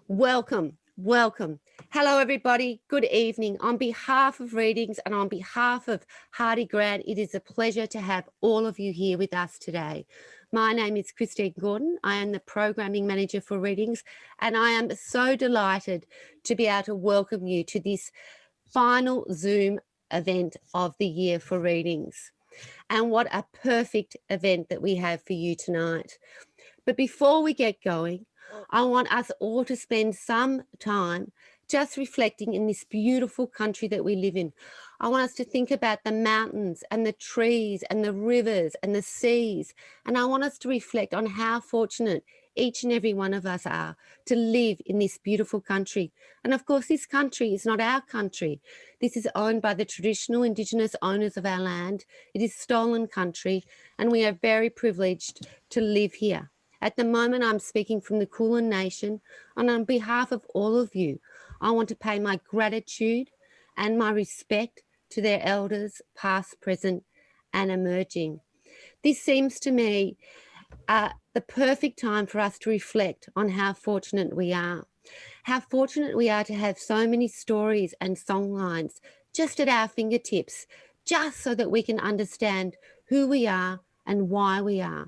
Welcome, welcome. Hello, everybody. Good evening. On behalf of Readings and on behalf of Hardy Grant, it is a pleasure to have all of you here with us today. My name is Christine Gordon. I am the Programming Manager for Readings, and I am so delighted to be able to welcome you to this final Zoom event of the year for Readings. And what a perfect event that we have for you tonight. But before we get going, I want us all to spend some time just reflecting in this beautiful country that we live in. I want us to think about the mountains and the trees and the rivers and the seas. And I want us to reflect on how fortunate each and every one of us are to live in this beautiful country. And of course, this country is not our country. This is owned by the traditional Indigenous owners of our land. It is stolen country, and we are very privileged to live here. At the moment, I'm speaking from the Kulin Nation, and on behalf of all of you, I want to pay my gratitude and my respect to their elders, past, present, and emerging. This seems to me the perfect time for us to reflect on how fortunate we are. How fortunate we are to have so many stories and songlines just at our fingertips, just so that we can understand who we are and why we are.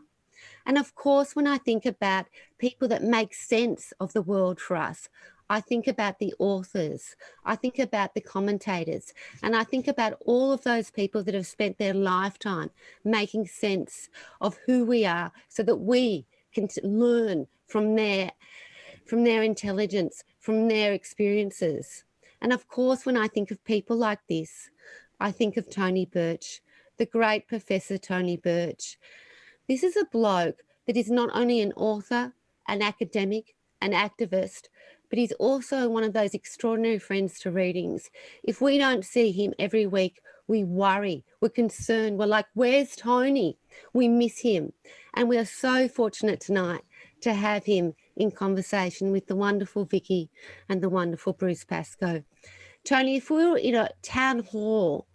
And of course, when I think about people that make sense of the world for us, I think about the authors, I think about the commentators, and I think about all of those people that have spent their lifetime making sense of who we are so that we can learn from their intelligence, from their experiences. And of course, when I think of people like this, I think of Tony Birch, the great Professor Tony Birch. This is a bloke that is not only an author, an academic, an activist, but he's also one of those extraordinary friends to Readings. If we don't see him every week, we worry, we're concerned, we're like, where's Tony? We miss him. And we are so fortunate tonight to have him in conversation with the wonderful Vicky and the wonderful Bruce Pascoe. Tony, if we were in a town hall,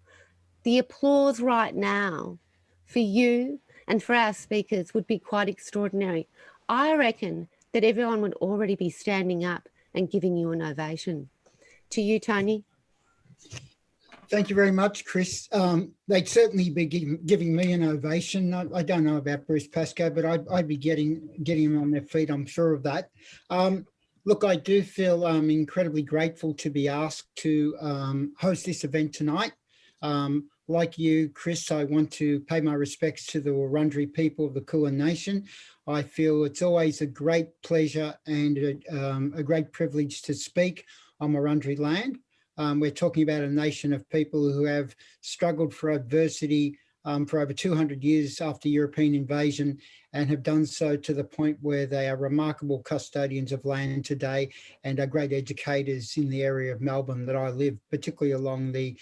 the applause right now for you and for our speakers would be quite extraordinary. I reckon that everyone would already be standing up and giving you an ovation. To you, Tony. Thank you very much, Chris. They'd certainly be giving me an ovation. I don't know about Bruce Pascoe, but I'd be getting them on their feet, I'm sure of that. Look, I do feel incredibly grateful to be asked to host this event tonight. Like you, Chris, I want to pay my respects to the Wurundjeri people of the Kulin Nation. I feel it's always a great pleasure and a great privilege to speak on Wurundjeri land. We're talking about a nation of people who have struggled for adversity for over 200 years after European invasion, and have done so to the point where they are remarkable custodians of land today and are great educators in the area of Melbourne that I live, particularly along the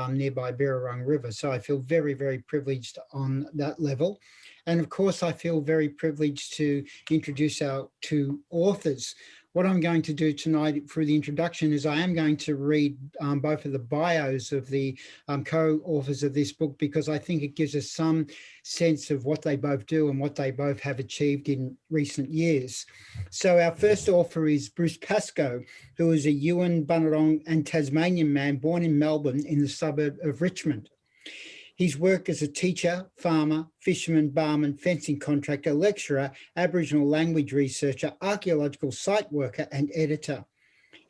nearby Birrarung River. So I feel very, very privileged on that level. And of course, I feel very privileged to introduce our two authors. What I'm going to do tonight for the introduction is I am going to read both of the bios of the co-authors of this book, because I think it gives us some sense of what they both do and what they both have achieved in recent years. So our first author is Bruce Pascoe, who is a Yuin, Bunurong and Tasmanian man born in Melbourne in the suburb of Richmond. His work as a teacher, farmer, fisherman, barman, fencing contractor, lecturer, Aboriginal language researcher, archaeological site worker and editor.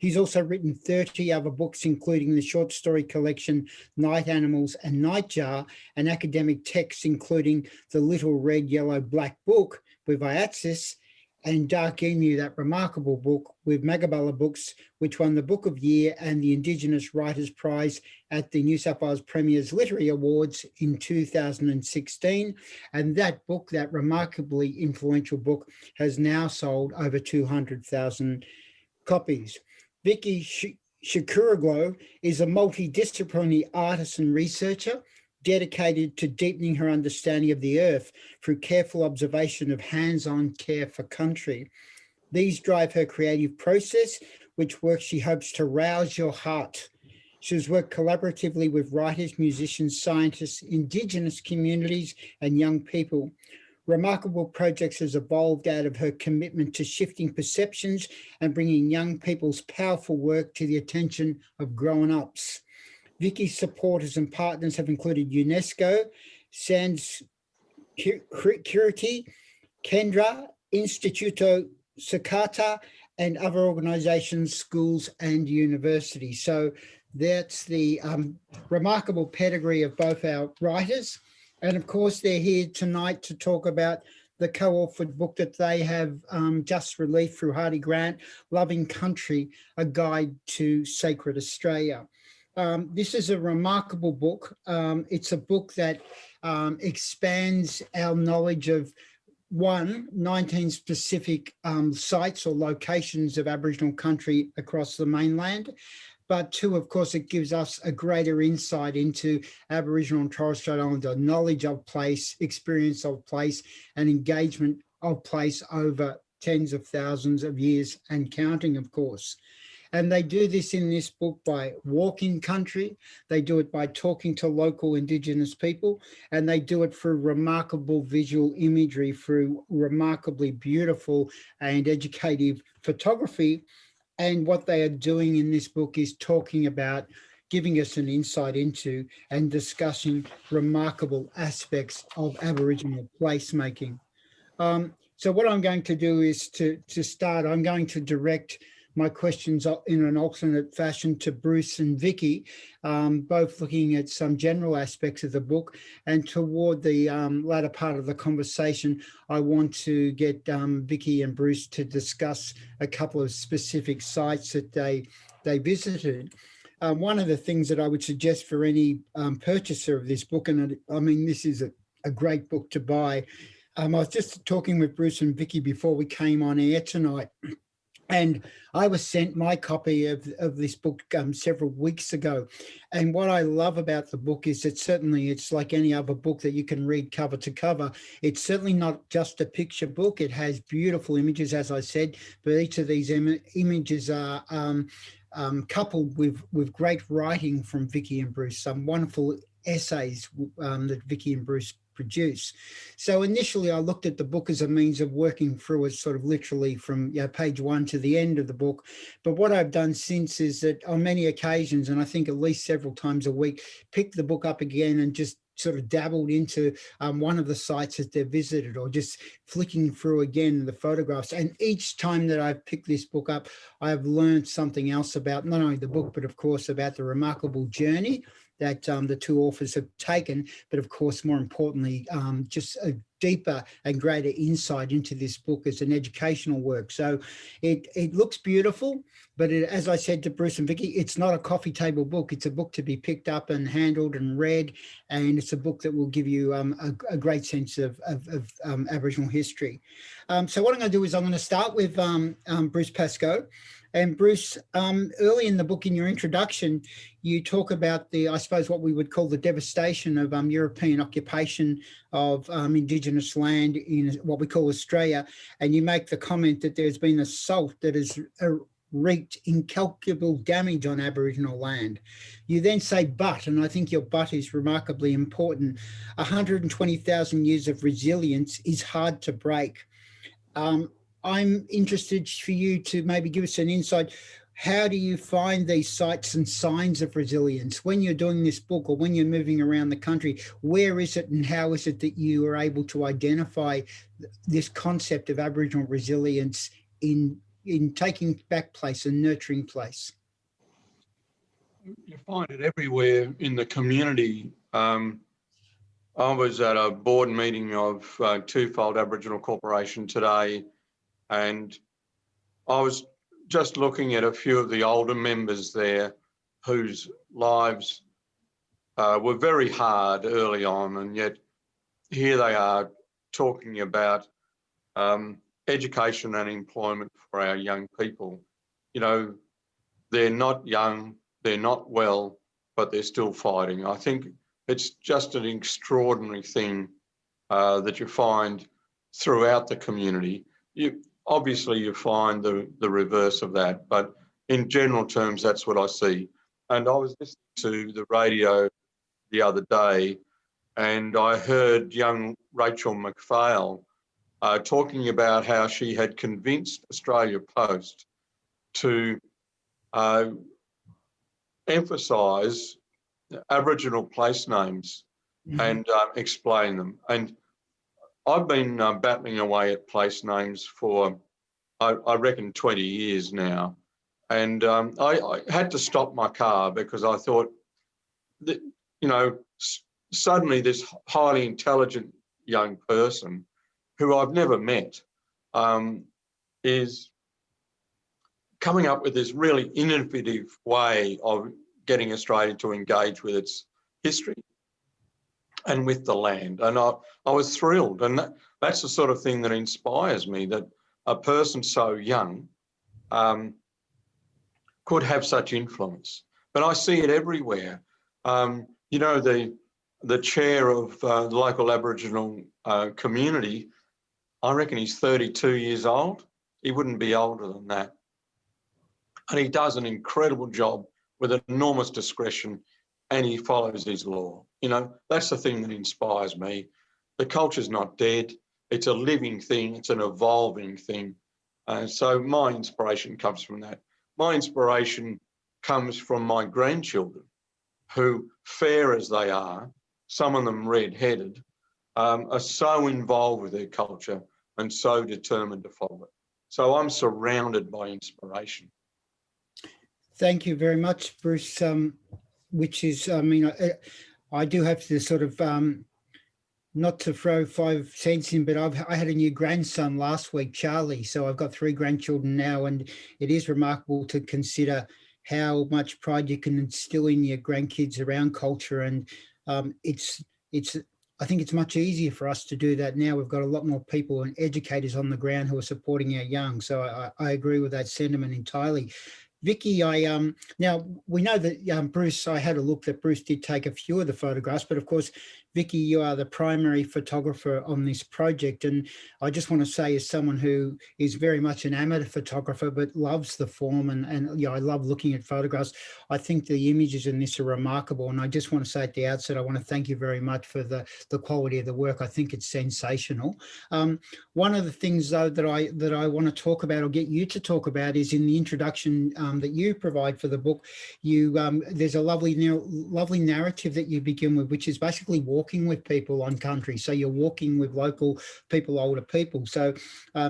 He's also written 30 other books, including the short story collection Night Animals and Nightjar, and academic texts including the Little Red, Yellow, Black Book with Iatsis, and Dark Emu, that remarkable book with Magabala Books, which won the Book of Year and the Indigenous Writers Prize at the New South Wales Premier's Literary Awards in 2016. And that book, that remarkably influential book, has now sold over 200,000 copies. Vicky Shukuroglou is a multidisciplinary artist and researcher dedicated to deepening her understanding of the earth through careful observation of hands-on care for country. These drive her creative process, which work she hopes to rouse your heart. She has worked collaboratively with writers, musicians, scientists, Indigenous communities, and young people. Remarkable Projects has evolved out of her commitment to shifting perceptions and bringing young people's powerful work to the attention of grown-ups. Vicky's supporters and partners have included UNESCO, Sans Curity, Kendra, Instituto Sakata, and other organisations, schools and universities. So that's the remarkable pedigree of both our writers. And of course, they're here tonight to talk about the co-authored book that they have just released through Hardy Grant, Loving Country, A Guide to Sacred Australia. This is a remarkable book. It's a book that expands our knowledge of 19 specific sites or locations of Aboriginal country across the mainland. But 2, of course, it gives us a greater insight into Aboriginal and Torres Strait Islander knowledge of place, experience of place, and engagement of place over tens of thousands of years and counting, of course. And they do this in this book by walking country. They do it by talking to local Indigenous people, and they do it through remarkable visual imagery, through remarkably beautiful and educative photography. And what they are doing in this book is talking about, giving us an insight into and discussing remarkable aspects of Aboriginal placemaking. So what I'm going to do is to start, I'm going to direct my questions in an alternate fashion to Bruce and Vicky, both looking at some general aspects of the book. And toward the latter part of the conversation, I want to get Vicky and Bruce to discuss a couple of specific sites that they visited. One of the things that I would suggest for any purchaser of this book, and I mean, this is a great book to buy. I was just talking with Bruce and Vicky before we came on air tonight, and I was sent my copy of this book several weeks ago. And what I love about the book is that certainly it's like any other book that you can read cover to cover. It's certainly not just a picture book. It has beautiful images, as I said, but each of these images are coupled with great writing from Vicky and Bruce, some wonderful essays that Vicky and Bruce produce. So initially I looked at the book as a means of working through it sort of literally from page 1 to the end of the book. But what I've done since is that on many occasions, and I think at least several times a week, pick the book up again and just sort of dabbled into one of the sites that they've visited, or just flicking through again the photographs. And each time that I've picked this book up, I've learned something else about not only the book, but of course about the remarkable journey that the 2 authors have taken, but of course, more importantly, just a deeper and greater insight into this book as an educational work. So it looks beautiful, but as I said to Bruce and Vicky, it's not a coffee table book. It's a book to be picked up and handled and read, and it's a book that will give you a great sense of Aboriginal history. So what I'm going to do is I'm going to start with Bruce Pascoe. And Bruce, early in the book, in your introduction, you talk about I suppose, what we would call the devastation of European occupation of Indigenous land in what we call Australia. And you make the comment that there's been assault that has wreaked incalculable damage on Aboriginal land. You then say, but, and I think your but is remarkably important, 120,000 years of resilience is hard to break. I'm interested for you to maybe give us an insight. How do you find these sites and signs of resilience when you're doing this book or when you're moving around the country? Where is it and how is it that you are able to identify this concept of Aboriginal resilience in taking back place and nurturing place? You find it everywhere in the community. I was at a board meeting of Twofold Aboriginal Corporation today, and I was just looking at a few of the older members there whose lives were very hard early on, and yet here they are talking about education and employment for our young people. You know, they're not young, they're not well, but they're still fighting. I think it's just an extraordinary thing that you find throughout the community. Obviously, you find the reverse of that, but in general terms, that's what I see. And I was listening to the radio the other day, and I heard young Rachel McPhail talking about how she had convinced Australia Post to emphasise Aboriginal place names and explain them. And I've been battling away at place names for, I reckon, 20 years now. And I had to stop my car because I thought that, you know, suddenly this highly intelligent young person who I've never met is coming up with this really innovative way of getting Australia to engage with its history and with the land. And I was thrilled. And that's the sort of thing that inspires me, that a person so young could have such influence. But I see it everywhere. You know, the chair of the local Aboriginal community, I reckon he's 32 years old. He wouldn't be older than that. And he does an incredible job with enormous discretion, and he follows his law. You know, that's the thing that inspires me. The culture's not dead. It's a living thing. It's an evolving thing. So my inspiration comes from that. My inspiration comes from my grandchildren, who, fair as they are, some of them red-headed, are so involved with their culture and so determined to follow it. So I'm surrounded by inspiration. Thank you very much, Bruce. Which is, I mean, I do have to sort of, not to throw 5 cents in, but I had a new grandson last week, Charlie. So I've got 3 grandchildren now, and it is remarkable to consider how much pride you can instill in your grandkids around culture. And I think it's much easier for us to do that now. We've got a lot more people and educators on the ground who are supporting our young. So I agree with that sentiment entirely. Vicky, now we know that Bruce, I had a look that Bruce did take a few of the photographs, but of course, Vicky, you are the primary photographer on this project. And I just want to say, as someone who is very much an amateur photographer, but loves the form and I love looking at photographs, I think the images in this are remarkable. And I just want to say at the outset, I want to thank you very much for the quality of the work. I think it's sensational. One of the things, though, that I want to talk about, or get you to talk about, is in the introduction that you provide for the book. There's a lovely narrative that you begin with, which is basically walking with people on country. So you're walking with local people, older people. So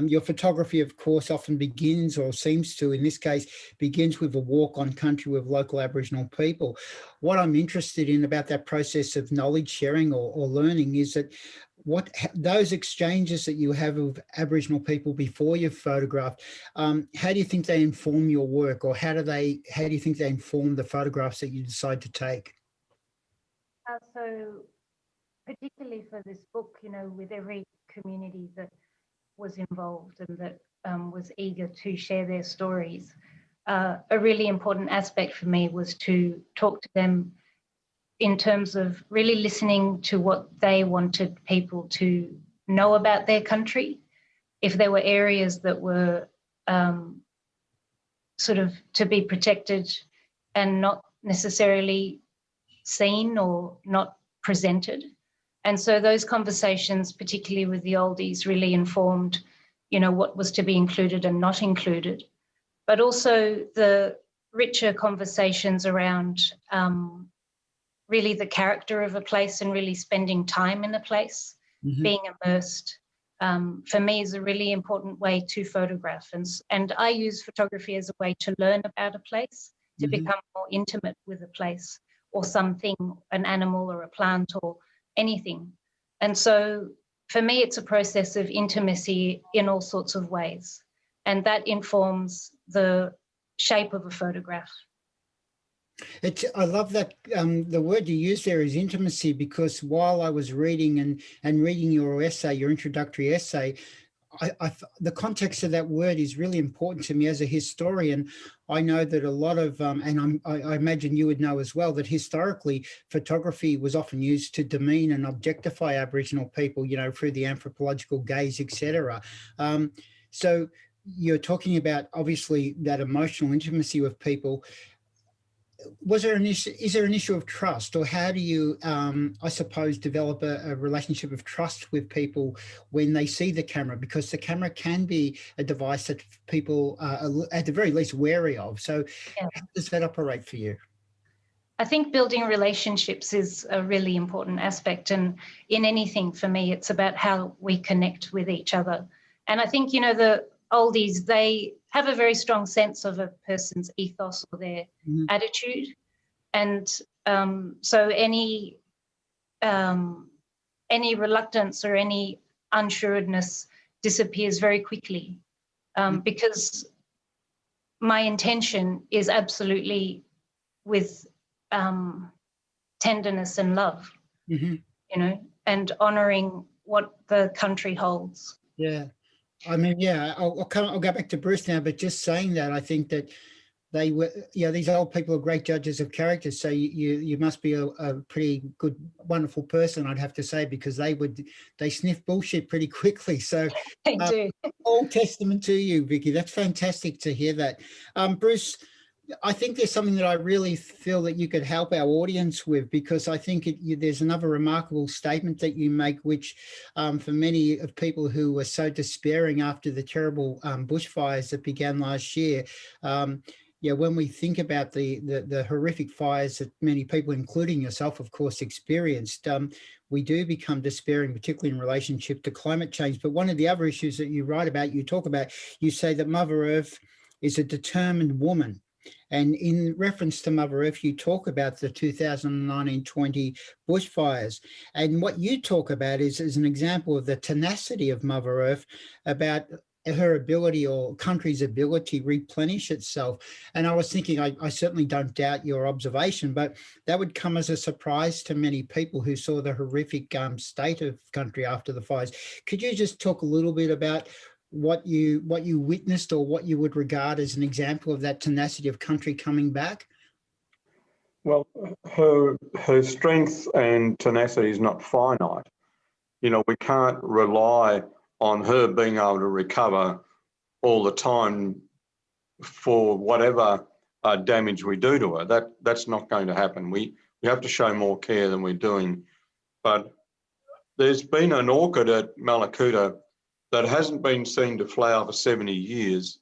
your photography, of course, often begins, or seems to, in this case, begins with a walk on country with local Aboriginal people. What I'm interested in about that process of knowledge sharing or learning is that those exchanges that you have with Aboriginal people before you've photographed, how do you think they inform your work, or how do you think they inform the photographs that you decide to take? So particularly for this book, you know, with every community that was involved and that was eager to share their stories, a really important aspect for me was to talk to them in terms of really listening to what they wanted people to know about their country. If there were areas that were sort of to be protected and not necessarily seen or not presented. And so those conversations, particularly with the oldies, really informed, you know, what was to be included and not included. But also the richer conversations around really the character of a place and really spending time in a place, being immersed, for me is a really important way to photograph. And I use photography as a way to learn about a place, to become more intimate with a place or something, an animal or a plant or anything. And so for me, it's a process of intimacy in all sorts of ways. And that informs the shape of a photograph. I love that the word you use there is intimacy, because while I was reading and reading your essay, your introductory essay, the context of that word is really important to me as a historian. I know that a lot of, and I imagine you would know as well, that historically photography was often used to demean and objectify Aboriginal people, you know, through the anthropological gaze, etc. So you're talking about, obviously, that emotional intimacy with people. was there an issue? Is there an issue of trust, or how do you, I suppose, develop a relationship of trust with people when they see the camera? Because the camera can be a device that people are at the very least wary of. So, Yeah. how does that operate for you? I think building relationships is a really important aspect. And in anything, for me, it's about how we connect with each other. And I think, the oldies, they have a very strong sense of a person's ethos or their attitude. And so any reluctance or any unsureness disappears very quickly, because my intention is absolutely with tenderness and love, and honouring what the country holds. Yeah, I mean, yeah, I'll go back to Bruce now, but just saying that, I think that they were, these old people are great judges of character. So you must be a pretty good, wonderful person, I'd have to say, because they sniff bullshit pretty quickly. So They do. all testament to you, Vicky. That's fantastic to hear that. Bruce, I think there's something that I really feel that you could help our audience with, because I think there's another remarkable statement that you make, which for many of people who were so despairing after the terrible bushfires that began last year, when we think about the horrific fires that many people, including yourself, of course, experienced, we do become despairing, particularly in relationship to climate change. But one of the other issues that you write about, you say that Mother Earth is a determined woman. And in reference to Mother Earth, you talk about the 2019-20 bushfires. And what you talk about is an example of the tenacity of Mother Earth, about her ability, or country's ability, to replenish itself. And I was thinking, I certainly don't doubt your observation, but that would come as a surprise to many people who saw the horrific state of country after the fires. Could you just talk a little bit about what you witnessed, or what you would regard as an example of that tenacity of country coming back? Well, her strength and tenacity is not finite. We can't rely on her being able to recover all the time for whatever damage we do to her. That's not going to happen. We have to show more care than we're doing. But there's been an orchid at Malakuta that hasn't been seen to flower for 70 years.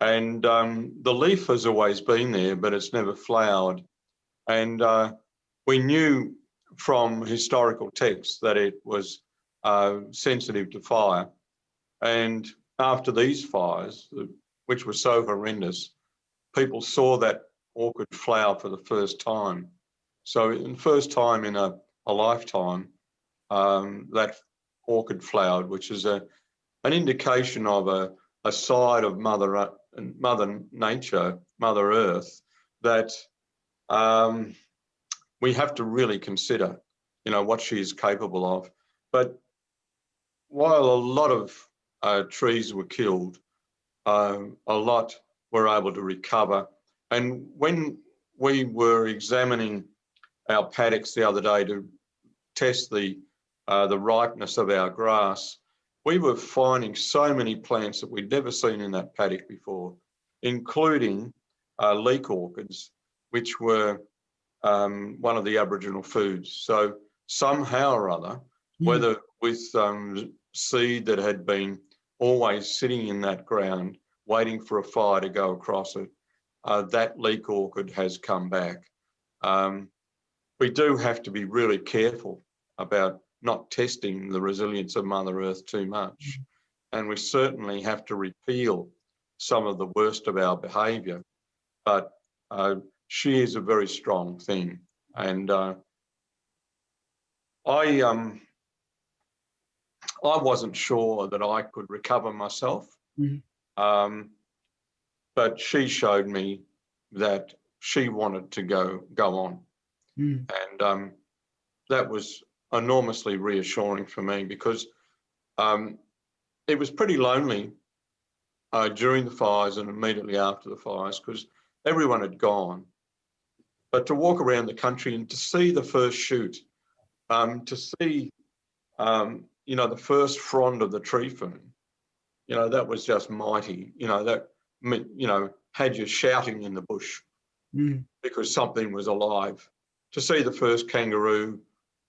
And the leaf has always been there, but it's never flowered. And we knew from historical texts that it was sensitive to fire. And after these fires, which were so horrendous, people saw that orchid flower for the first time. So in the first time in a lifetime, that orchid flowered, which is an indication of a side of Mother Nature, Mother Earth, that we have to really consider, what she is capable of. But while a lot of trees were killed, a lot were able to recover. And when we were examining our paddocks the other day to test the ripeness of our grass, we were finding so many plants that we'd never seen in that paddock before, including leek orchids, which were one of the Aboriginal foods. So somehow or other, whether with seed that had been always sitting in that ground, waiting for a fire to go across it, that leek orchid has come back. We do have to be really careful about not testing the resilience of Mother Earth too much. And we certainly have to repeal some of the worst of our behaviour. But she is a very strong thing. And I wasn't sure that I could recover myself. But she showed me that she wanted to go on. And that was enormously reassuring for me, because it was pretty lonely during the fires and immediately after the fires, because everyone had gone. But to walk around the country and to see the first shoot, to see, the first frond of the tree fern, that was just mighty. That, had you shouting in the bush. because something was alive. To see the first kangaroo,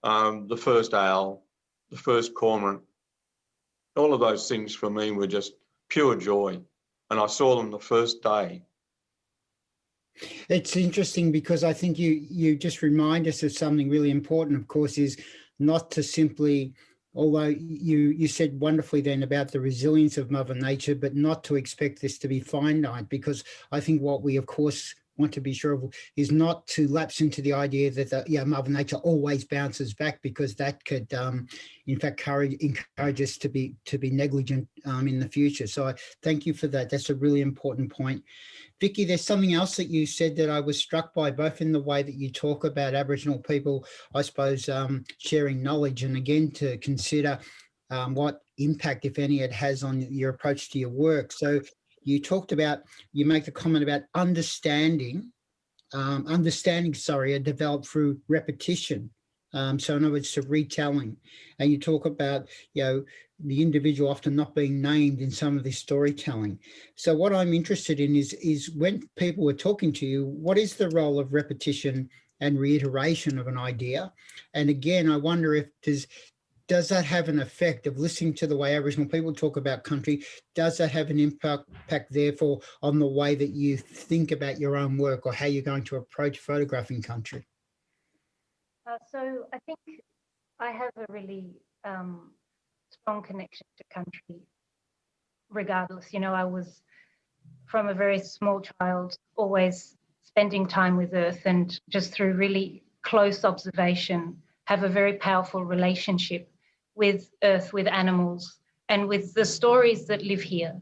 the first owl, the first cormorant, all of those things for me were just pure joy. And I saw them the first day. It's interesting because I think you just remind us of something really important, of course, is not to simply, although you said wonderfully then about the resilience of Mother Nature, but not to expect this to be finite, because I think what we, of course, want to be sure of is not to lapse into the idea that Mother Nature always bounces back, because that could in fact encourage us to be negligent in the future. So I thank you for that. That's a really important point. Vicky, there's something else that you said that I was struck by, both in the way that you talk about Aboriginal people, I suppose, sharing knowledge, and again to consider what impact, if any, it has on your approach to your work. So you make the comment about understanding are developed through repetition. So in other words, to retelling. And you talk about, the individual often not being named in some of this storytelling. So what I'm interested in is when people are talking to you, what is the role of repetition and reiteration of an idea? And again, I wonder if does that have an effect of listening to the way Aboriginal people talk about country? Does that have an impact therefore on the way that you think about your own work or how you're going to approach photographing country? So I think I have a really strong connection to country regardless. I was from a very small child always spending time with earth, and just through really close observation have a very powerful relationship with earth, with animals, and with the stories that live here.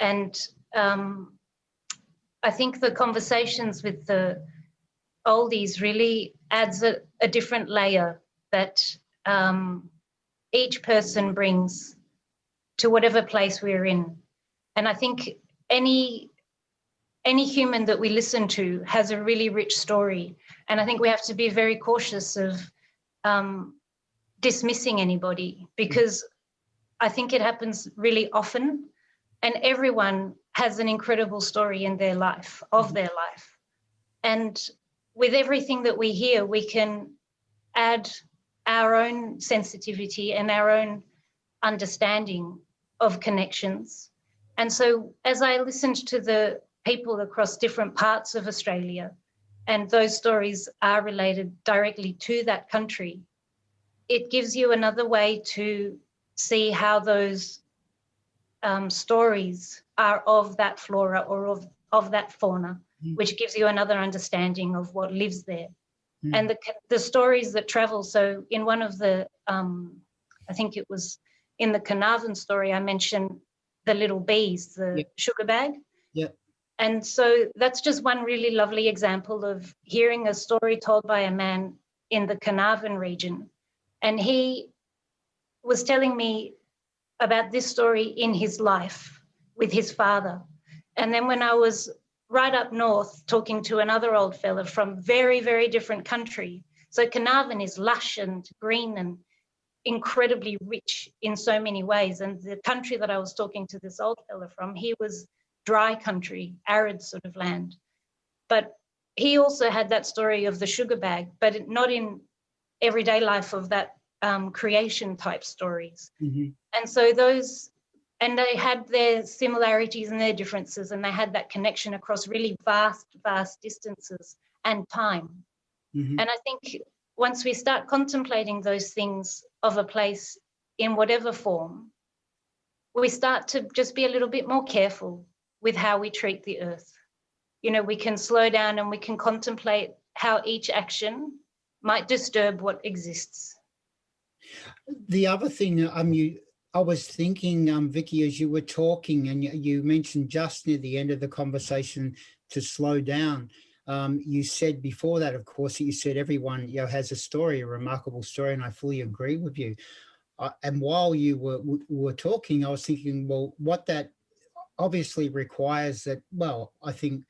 And I think the conversations with the oldies really adds a different layer that each person brings to whatever place we're in. And I think any human that we listen to has a really rich story. And I think we have to be very cautious of dismissing anybody, because I think it happens really often, and everyone has an incredible story in their life, of their life. And with everything that we hear, we can add our own sensitivity and our own understanding of connections. And so as I listened to the people across different parts of Australia, and those stories are related directly to that country, it gives you another way to see how those stories are of that flora or of that fauna, which gives you another understanding of what lives there. And the stories that travel. So in one of the, I think it was in the Carnarvon story, I mentioned the little bees, the sugar bag. Yep. And so that's just one really lovely example of hearing a story told by a man in the Carnarvon region. And he was telling me about this story in his life with his father. And then when I was right up north talking to another old fella from very, very different country. So Carnarvon is lush and green and incredibly rich in so many ways. And the country that I was talking to this old fella from, he was dry country, arid sort of land. But he also had that story of the sugar bag, but not in everyday life of that creation type stories. And so those, and they had their similarities and their differences, and they had that connection across really vast, vast distances and time. And I think once we start contemplating those things of a place in whatever form, we start to just be a little bit more careful with how we treat the earth. We can slow down and we can contemplate how each action might disturb what exists. The other thing I was thinking, Vicky, as you were talking, and you mentioned just near the end of the conversation to slow down. You said before that, of course, that you said everyone has a story, a remarkable story, and I fully agree with you. And while you were talking, I was thinking, well, what that obviously requires that, well, I think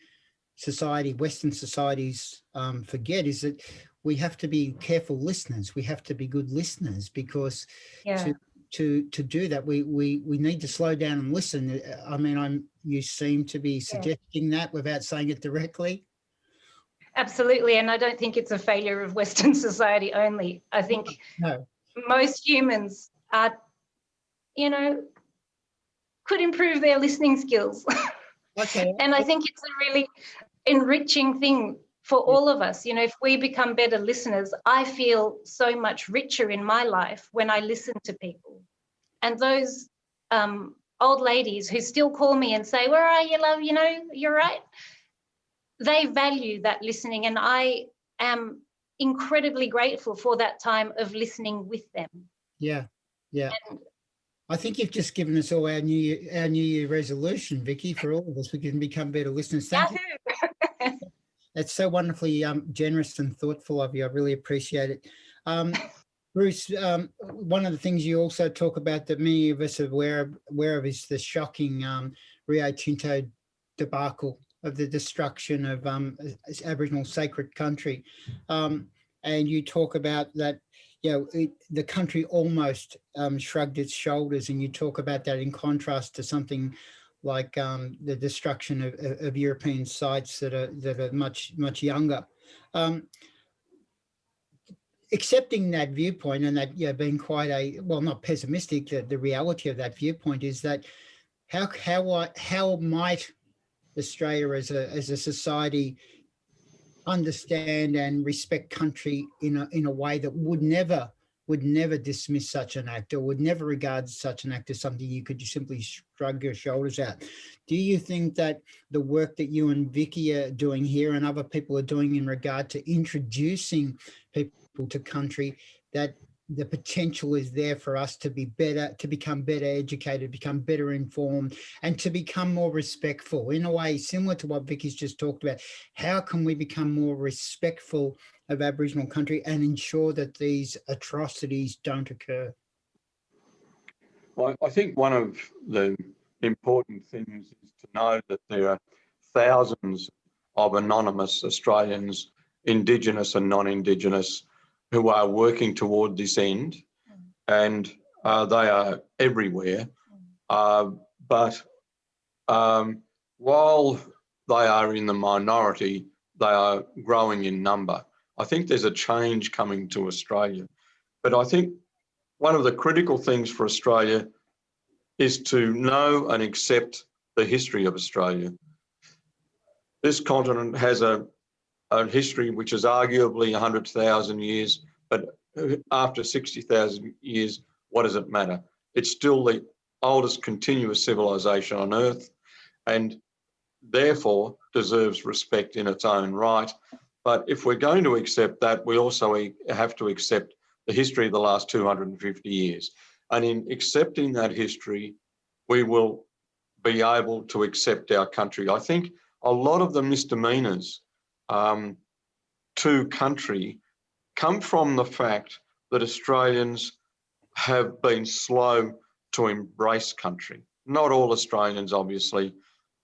Western societies forget is that we have to be careful listeners. We have to be good listeners, because to do that, we need to slow down and listen. I mean, you seem to be suggesting that without saying it directly. Absolutely. And I don't think it's a failure of Western society only. I think No. most humans are, you know, could improve their listening skills. Okay. And I think it's a really enriching thing for all of us. You know, if we become better listeners, I feel so much richer in my life when I listen to people. And those old ladies who still call me and say, "Where are you, love? You know, you're right." They value that listening, and I am incredibly grateful for that time of listening with them. Yeah. Yeah. And I think you've just given us all our New Year resolution, Vicky, for all of us. We can become better listeners. Thank you. That's so wonderfully generous and thoughtful of you. I really appreciate it. Bruce, one of the things you also talk about that many of us are aware of is the shocking Rio Tinto debacle of the destruction of Aboriginal sacred country. And you talk about that, you know, the country almost shrugged its shoulders, and you talk about that in contrast to something like the destruction of European sites that are much younger. Accepting that viewpoint, and that, you know, being quite not pessimistic, the reality of that viewpoint is that how might Australia as a society understand and respect country in a way that would never dismiss such an act, or would never regard such an act as something you could simply shrug your shoulders at? Do you think that the work that you and Vicky are doing here and other people are doing in regard to introducing people to country, that the potential is there for us to be better, to become better educated, become better informed, and to become more respectful, in a way similar to what Vicky's just talked about? How can we become more respectful of Aboriginal country and ensure that these atrocities don't occur? Well, I think one of the important things is to know that there are thousands of anonymous Australians, Indigenous and non-Indigenous, who are working toward this end, and they are everywhere. But while they are in the minority, they are growing in number. I think there's a change coming to Australia. But I think one of the critical things for Australia is to know and accept the history of Australia. This continent has a history which is arguably 100,000 years, but after 60,000 years, what does it matter? It's still the oldest continuous civilization on Earth, and therefore deserves respect in its own right. But if we're going to accept that, we also have to accept the history of the last 250 years. And in accepting that history, we will be able to accept our country. I think a lot of the misdemeanors to country come from the fact that Australians have been slow to embrace country. Not all Australians, obviously,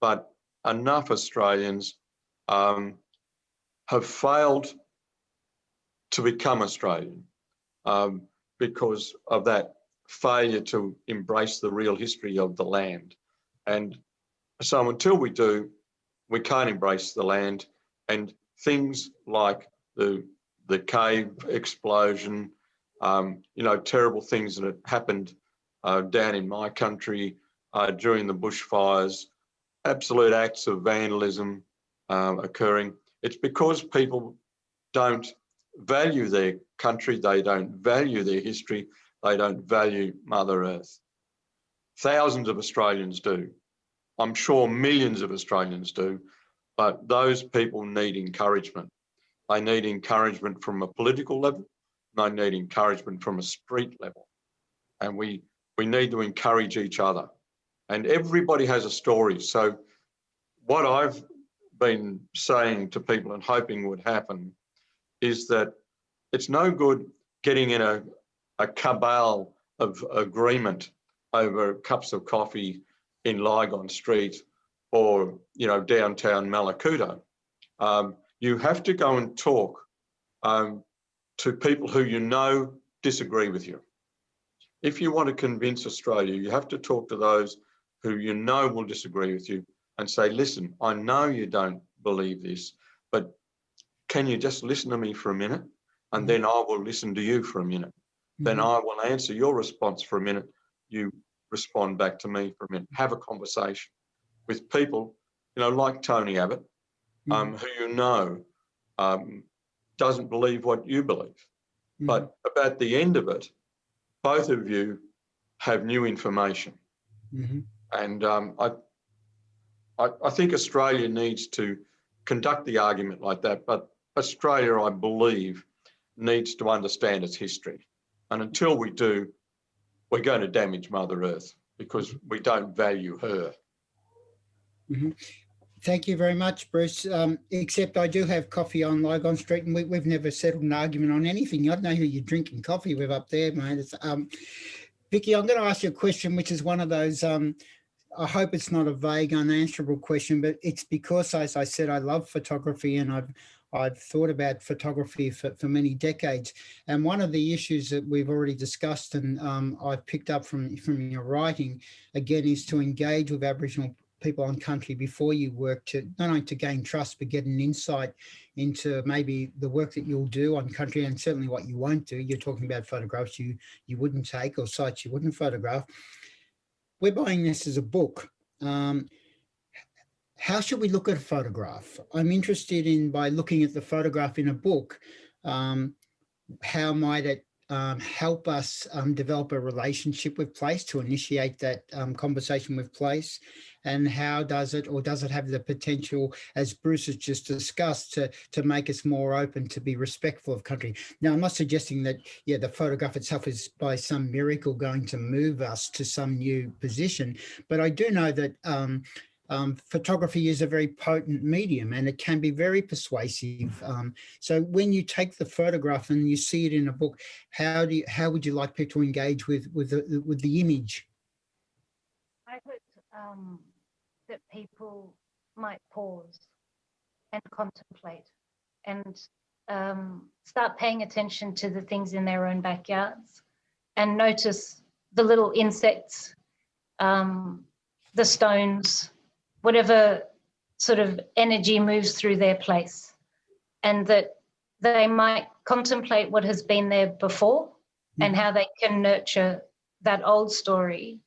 but enough Australians have failed to become Australian because of that failure to embrace the real history of the land. And so until we do, we can't embrace the land, and things like the cave explosion, terrible things that had happened down in my country during the bushfires, absolute acts of vandalism occurring. It's because people don't value their country, they don't value their history, they don't value Mother Earth. Thousands of Australians do. I'm sure millions of Australians do, but those people need encouragement. They need encouragement from a political level, they need encouragement from a street level. And we need to encourage each other. And everybody has a story. So what I've been saying to people and hoping would happen is that it's no good getting in a cabal of agreement over cups of coffee in Lygon Street or, downtown Malakuta. You have to go and talk to people who disagree with you. If you want to convince Australia, you have to talk to those who will disagree with you and say, listen, I know you don't believe this, but can you just listen to me for a minute? And then I will listen to you for a minute. Then I will answer your response for a minute. You respond back to me for a minute. Have a conversation with people, you know, like Tony Abbott, who you know doesn't believe what you believe. But about the end of it, both of you have new information. And I think Australia needs to conduct the argument like that. But Australia, I believe, needs to understand its history. And until we do, we're going to damage Mother Earth because we don't value her. Thank you very much, Bruce. Except I do have coffee on Lygon Street, and we've never settled an argument on anything. I don't know who you're drinking coffee with up there, mate. It's, Vicky, I'm going to ask you a question, which is one of those, I hope it's not a vague, unanswerable question, but it's because, as I said, I love photography, and I've thought about photography for many decades. And one of the issues that we've already discussed, and I've picked up from your writing, again, is to engage with Aboriginal people on country before you work, to not only to gain trust, but get an insight into maybe the work that you'll do on country, and certainly what you won't do. You're talking about photographs you wouldn't take, or sites you wouldn't photograph. We're buying this as a book. How should we look at a photograph? I'm interested in, by looking at the photograph in a book, how might it help us develop a relationship with place, to initiate that conversation with place? And how does it, or does it have the potential, as Bruce has just discussed, to make us more open, to be respectful of country? Now, I'm not suggesting that, yeah, the photograph itself is by some miracle going to move us to some new position, but I do know that photography is a very potent medium, and it can be very persuasive. So when you take the photograph and you see it in a book, how would you like people to engage with the image? I hope that people might pause and contemplate, and start paying attention to the things in their own backyards, and notice the little insects, the stones, whatever sort of energy moves through their place, and that they might contemplate what has been there before and how they can nurture that old story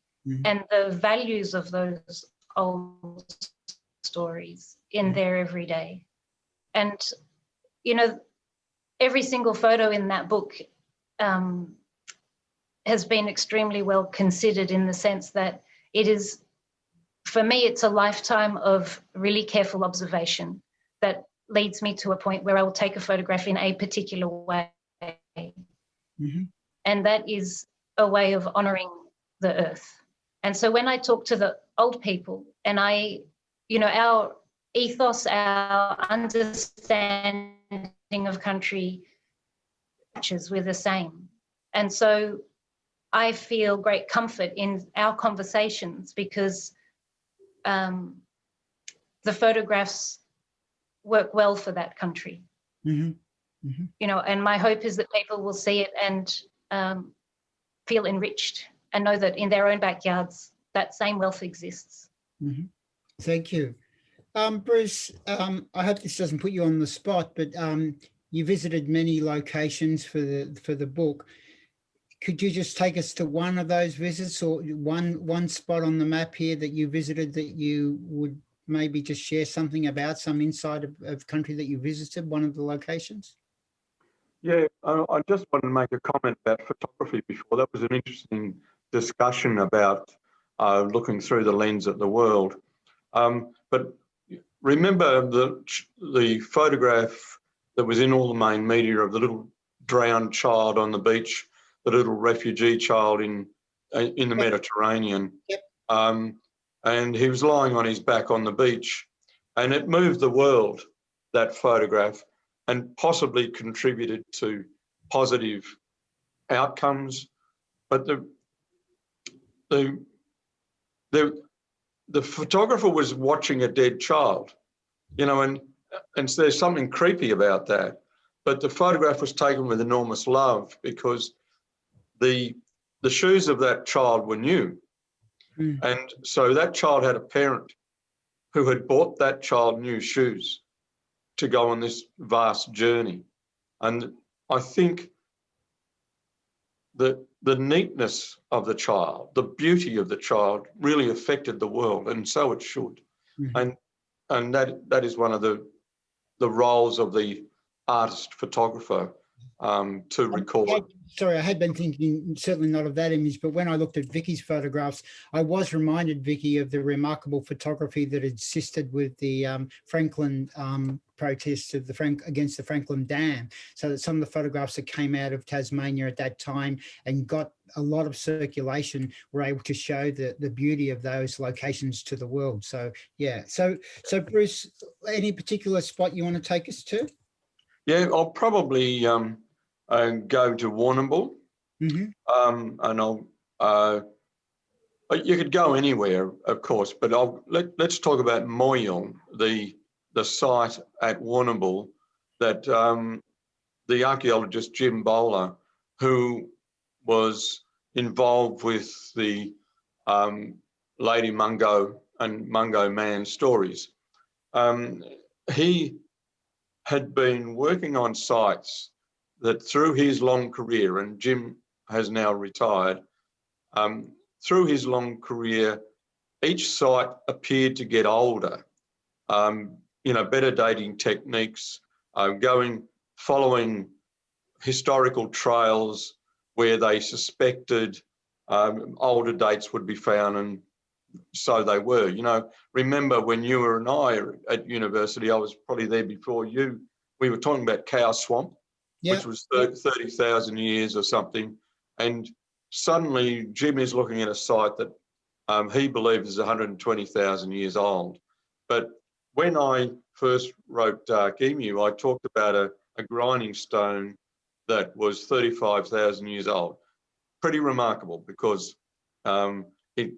and the values of those old stories in their everyday. And, you know, every single photo in that book has been extremely well considered, in the sense that it is, for me, it's a lifetime of really careful observation that leads me to a point where I will take a photograph in a particular way. And that is a way of honouring the earth. And so when I talk to the old people, and our ethos, our understanding of country, we're the same. And so I feel great comfort in our conversations, because the photographs work well for that country. You know, and my hope is that people will see it and feel enriched, and know that in their own backyards that same wealth exists. Thank you. Bruce, I hope this doesn't put you on the spot, but you visited many locations for the book. Could you just take us to one of those visits, or one spot on the map here that you visited that you would maybe just share something about, some insight of country that you visited, one of the locations? Yeah, I just wanted to make a comment about photography before. That was an interesting discussion about looking through the lens at the world. But remember the photograph that was in all the main media of the little drowned child on the beach, the little refugee child in the Mediterranean. And he was lying on his back on the beach, and it moved the world, that photograph, and possibly contributed to positive outcomes. But the photographer was watching a dead child, you know, and so there's something creepy about that. But the photograph was taken with enormous love, because the shoes of that child were new. And so that child had a parent who had bought that child new shoes to go on this vast journey. And I think that the neatness of the child, the beauty of the child really affected the world, and so it should. Mhm. And that is one of the roles of the artist photographer, to record. Sorry, I had been thinking certainly not of that image, but when I looked at Vicky's photographs, I was reminded, Vicky, of the remarkable photography that assisted with the Franklin protests of against the Franklin Dam. So that some of the photographs that came out of Tasmania at that time and got a lot of circulation were able to show the beauty of those locations to the world. So yeah, so Bruce, any particular spot you want to take us to? Yeah, I'll probably go to Warrnambool, Mm-hmm. and you could go anywhere, of course, but let's talk about Moyong, the site at Warrnambool that the archaeologist Jim Bowler, who was involved with the Lady Mungo and Mungo Man stories, he had been working on sites that through his long career, and Jim has now retired, through his long career, each site appeared to get older. Better dating techniques, following historical trails where they suspected older dates would be found, and so they were. Remember when you and I at university, I was probably there before you, we were talking about Cow Swamp, which was 30,000 years or something. And suddenly Jim is looking at a site that he believes is 120,000 years old. But when I first wrote Dark Emu, I talked about a grinding stone that was 35,000 years old. Pretty remarkable, because it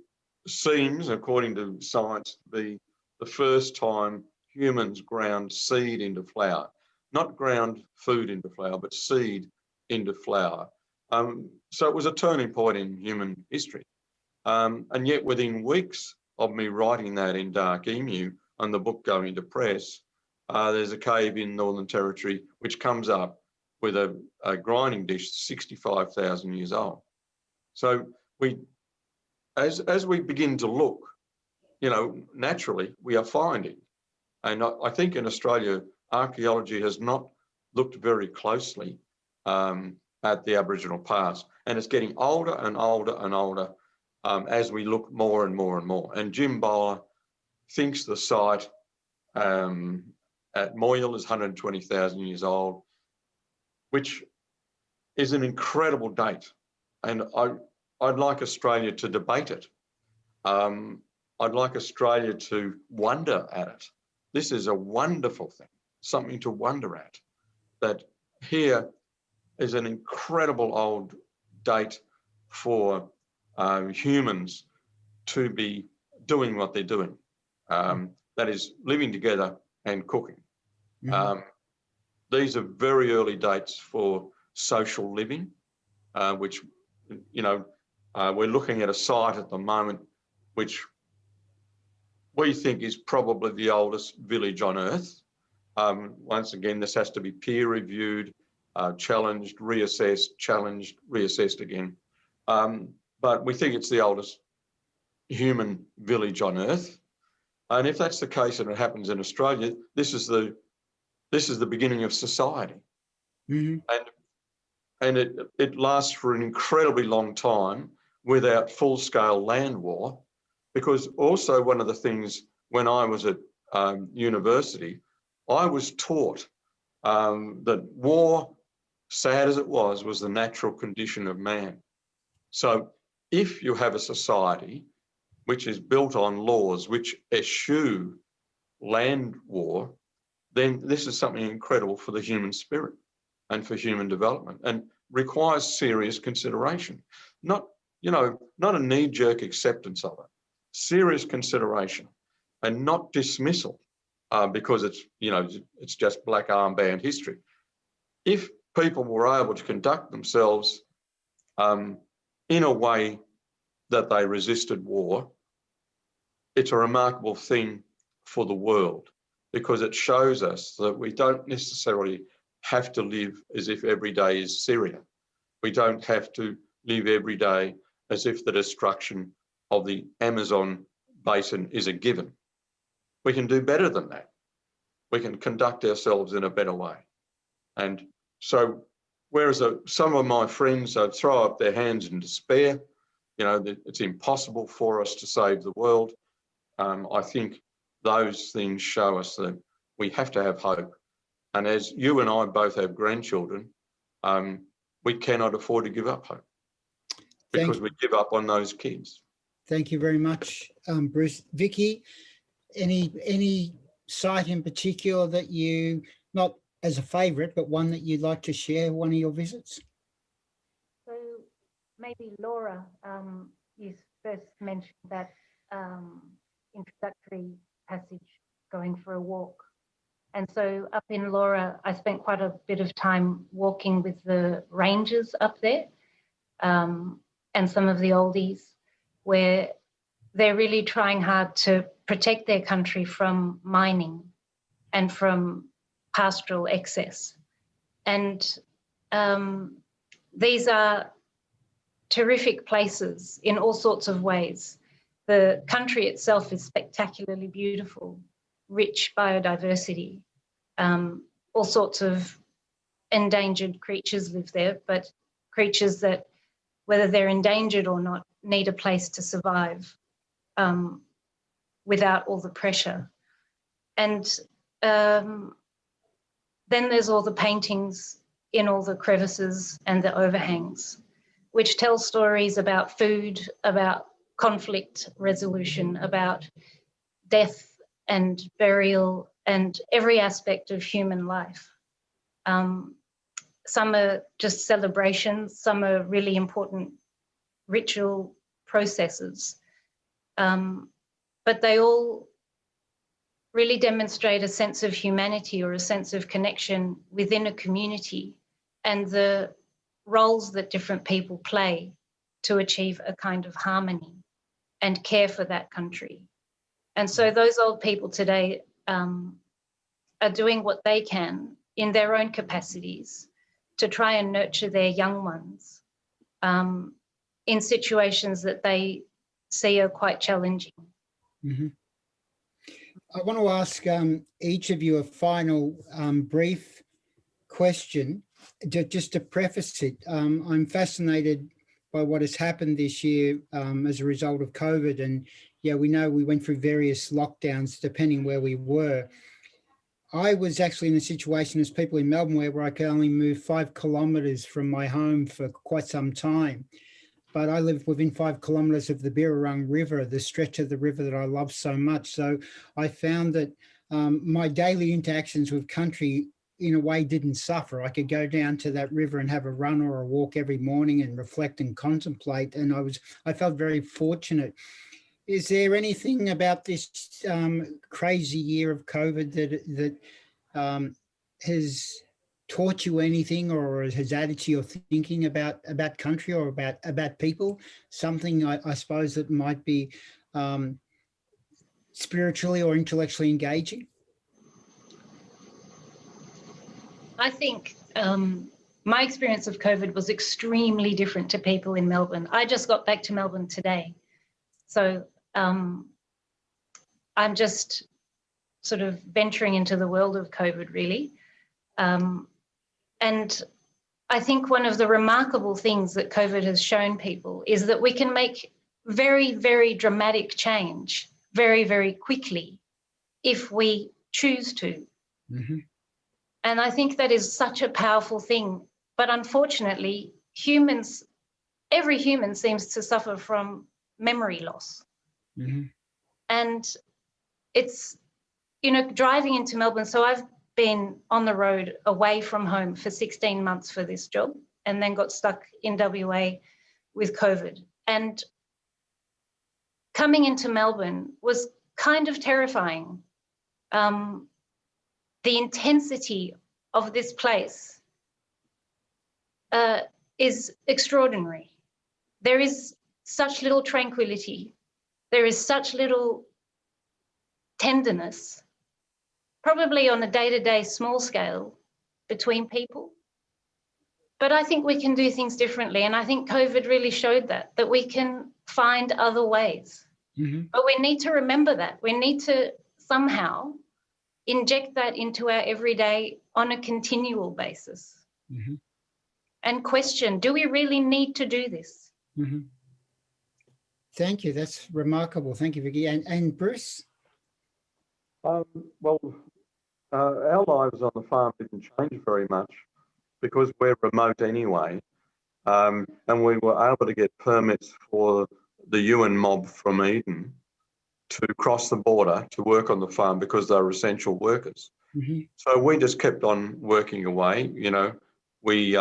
seems, according to science, to be the first time humans ground seed into flour. Not ground food into flour, but seed into flour. So it was a turning point in human history. And yet within weeks of me writing that in Dark Emu and the book going to press, there's a cave in Northern Territory which comes up with a grinding dish 65,000 years old. So as we begin to look, naturally we are finding. And I think in Australia, archaeology has not looked very closely at the Aboriginal past. And it's getting older and older and older as we look more and more and more. And Jim Bowler thinks the site at Moyong is 120,000 years old, which is an incredible date. And I'd like Australia to debate it. I'd like Australia to wonder at it. This is a wonderful thing, something to wonder at, that here is an incredible old date for humans to be doing what they're doing. That is living together and cooking. Mm-hmm. These are very early dates for social living, which, we're looking at a site at the moment which we think is probably the oldest village on Earth. Once again, this has to be peer reviewed, challenged, reassessed, challenged, reassessed again. But we think it's the oldest human village on Earth. And if that's the case and it happens in Australia, this is the beginning of society. Mm-hmm. And it lasts for an incredibly long time without full-scale land war, because also one of the things when I was at university, I was taught that war, sad as it was the natural condition of man. So if you have a society which is built on laws which eschew land war, then this is something incredible for the human spirit and for human development, and requires serious consideration. Not a knee-jerk acceptance of it, serious consideration, and not dismissal because it's just black armband history. If people were able to conduct themselves in a way that they resisted war, it's a remarkable thing for the world. because it shows us that we don't necessarily have to live as if every day is Syria. We don't have to live every day as if the destruction of the Amazon basin is a given. We can do better than that. We can conduct ourselves in a better way. And so, whereas some of my friends throw up their hands in despair, you know, it's impossible for us to save the world, I think those things show us that we have to have hope. And as you and I both have grandchildren, we cannot afford to give up hope because we give up on those kids. Thank you very much, Bruce. Vicky, any site in particular that you, not as a favourite, but one that you'd like to share, one of your visits? So maybe Laura, you first mentioned that introductory passage, going for a walk. And so up in Laura, I spent quite a bit of time walking with the rangers up there, and some of the oldies, where they're really trying hard to protect their country from mining and from pastoral excess. And these are terrific places in all sorts of ways. The country itself is spectacularly beautiful, rich biodiversity. All sorts of endangered creatures live there, but creatures that, whether they're endangered or not, need a place to survive without all the pressure. And then there's all the paintings in all the crevices and the overhangs, which tell stories about food, about conflict resolution, about death and burial and every aspect of human life. Some are just celebrations, some are really important ritual processes, but they all really demonstrate a sense of humanity or a sense of connection within a community and the roles that different people play to achieve a kind of harmony and care for that country. And so those old people today are doing what they can in their own capacities to try and nurture their young ones in situations that they see are quite challenging. Mm-hmm. I want to ask each of you a final brief question, just to preface it. I'm fascinated by what has happened this year as a result of COVID. And yeah, we know we went through various lockdowns depending where we were. I was actually in a situation as people in Melbourne where I could only move 5 kilometres from my home for quite some time. But I live within 5 kilometres of the Birrarung River, the stretch of the river that I love so much. So I found that my daily interactions with country in a way didn't suffer. I could go down to that river and have a run or a walk every morning and reflect and contemplate. And I felt very fortunate. Is there anything about this crazy year of COVID that has taught you anything or has added to your thinking about country or about people? Something I suppose that might be spiritually or intellectually engaging? I think my experience of COVID was extremely different to people in Melbourne. I just got back to Melbourne today. So I'm just sort of venturing into the world of COVID, really. And I think one of the remarkable things that COVID has shown people is that we can make very, very dramatic change very, very quickly if we choose to. Mm-hmm. And I think that is such a powerful thing. But unfortunately, every human seems to suffer from memory loss. Mm-hmm. And it's, driving into Melbourne. So I've been on the road away from home for 16 months for this job and then got stuck in WA with COVID. And coming into Melbourne was kind of terrifying. The intensity of this place is extraordinary. There is such little tranquility. There is such little tenderness. probably on a day-to-day small scale between people. But I think we can do things differently. And I think COVID really showed that we can find other ways. But we need to remember that. We need to somehow inject that into our everyday on a continual basis and question, do we really need to do this? Thank you. That's remarkable. Thank you, Vicky. And Bruce? Well, our lives on the farm didn't change very much because we're remote anyway. And we were able to get permits for the Yuin mob from Eden to cross the border to work on the farm because they were essential workers. So we just kept on working away. You know, we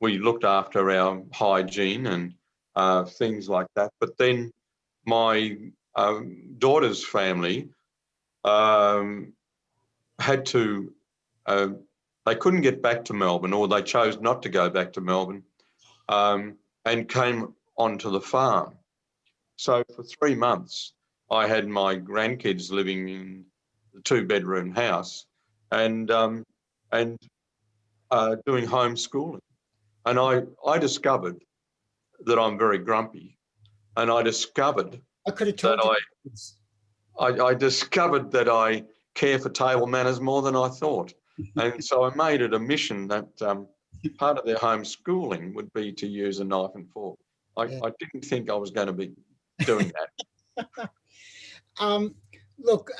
looked after our hygiene and things like that. But then my daughter's family had to, they couldn't get back to Melbourne, or they chose not to go back to Melbourne, and came onto the farm. So for 3 months, I had my grandkids living in the 2-bedroom house and doing homeschooling. And I discovered that I'm very grumpy, and I discovered I could have told you. I discovered that I care for table manners more than I thought. And so I made it a mission that part of their homeschooling would be to use a knife and fork. I didn't think I was going to be doing that. Look,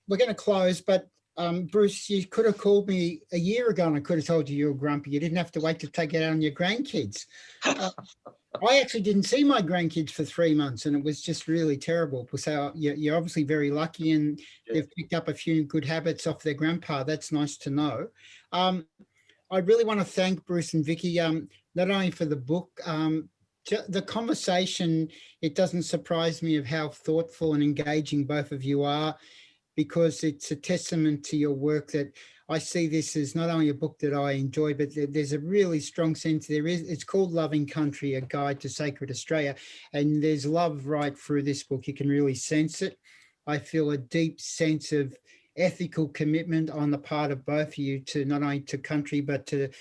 we're going to close, but Bruce, you could have called me a year ago and I could have told you were grumpy. You didn't have to wait to take it out on your grandkids. I actually didn't see my grandkids for 3 months, and it was just really terrible. So you're obviously very lucky, and they've picked up a few good habits off their grandpa. That's nice to know. I really want to thank Bruce and Vicky, not only for the book, the conversation. It doesn't surprise me of how thoughtful and engaging both of you are, because it's a testament to your work that I see this as not only a book that I enjoy, but there's a really strong sense it's called Loving Country, A Guide to Sacred Australia. And there's love right through this book. You can really sense it. I feel a deep sense of ethical commitment on the part of both of you to not only to country, but to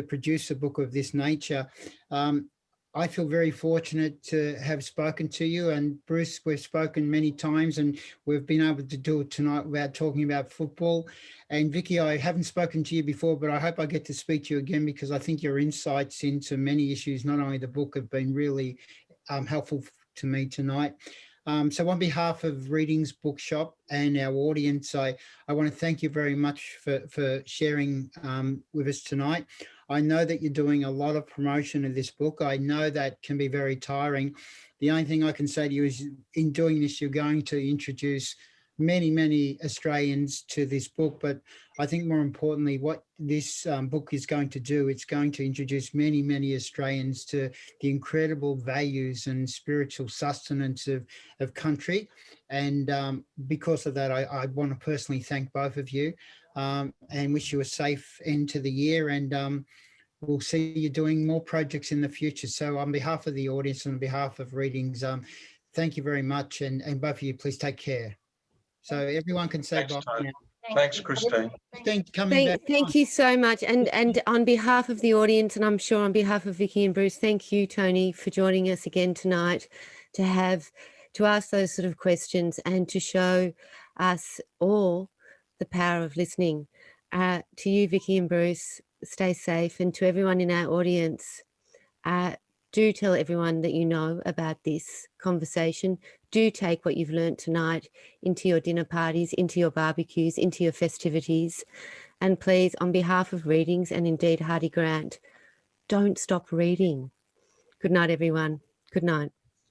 produce a book of this nature. I feel very fortunate to have spoken to you, and Bruce, we've spoken many times and we've been able to do it tonight without talking about football. And Vicky, I haven't spoken to you before, but I hope I get to speak to you again, because I think your insights into many issues, not only the book, have been really helpful to me tonight. So on behalf of Readings Bookshop and our audience, I want to thank you very much for sharing with us tonight. I know that you're doing a lot of promotion of this book. I know that can be very tiring. The only thing I can say to you is, in doing this, you're going to introduce many, many Australians to this book. But I think more importantly, what this book is going to do, it's going to introduce many, many Australians to the incredible values and spiritual sustenance of country. And because of that, I want to personally thank both of you and wish you a safe end to the year. And we'll see you doing more projects in the future. So on behalf of the audience and on behalf of Readings, thank you very much. And both of you, please take care. So everyone can say bye now. Thanks, Christine. Thank you so much. And on behalf of the audience, and I'm sure on behalf of Vicky and Bruce, thank you, Tony, for joining us again tonight to ask those sort of questions and to show us all the power of listening. To you, Vicky and Bruce, stay safe. And to everyone in our audience, do tell everyone that you know about this conversation. Do take what you've learned tonight into your dinner parties, into your barbecues, into your festivities. And please, on behalf of Readings and indeed Hardie Grant, don't stop reading. Good night, everyone. Good night.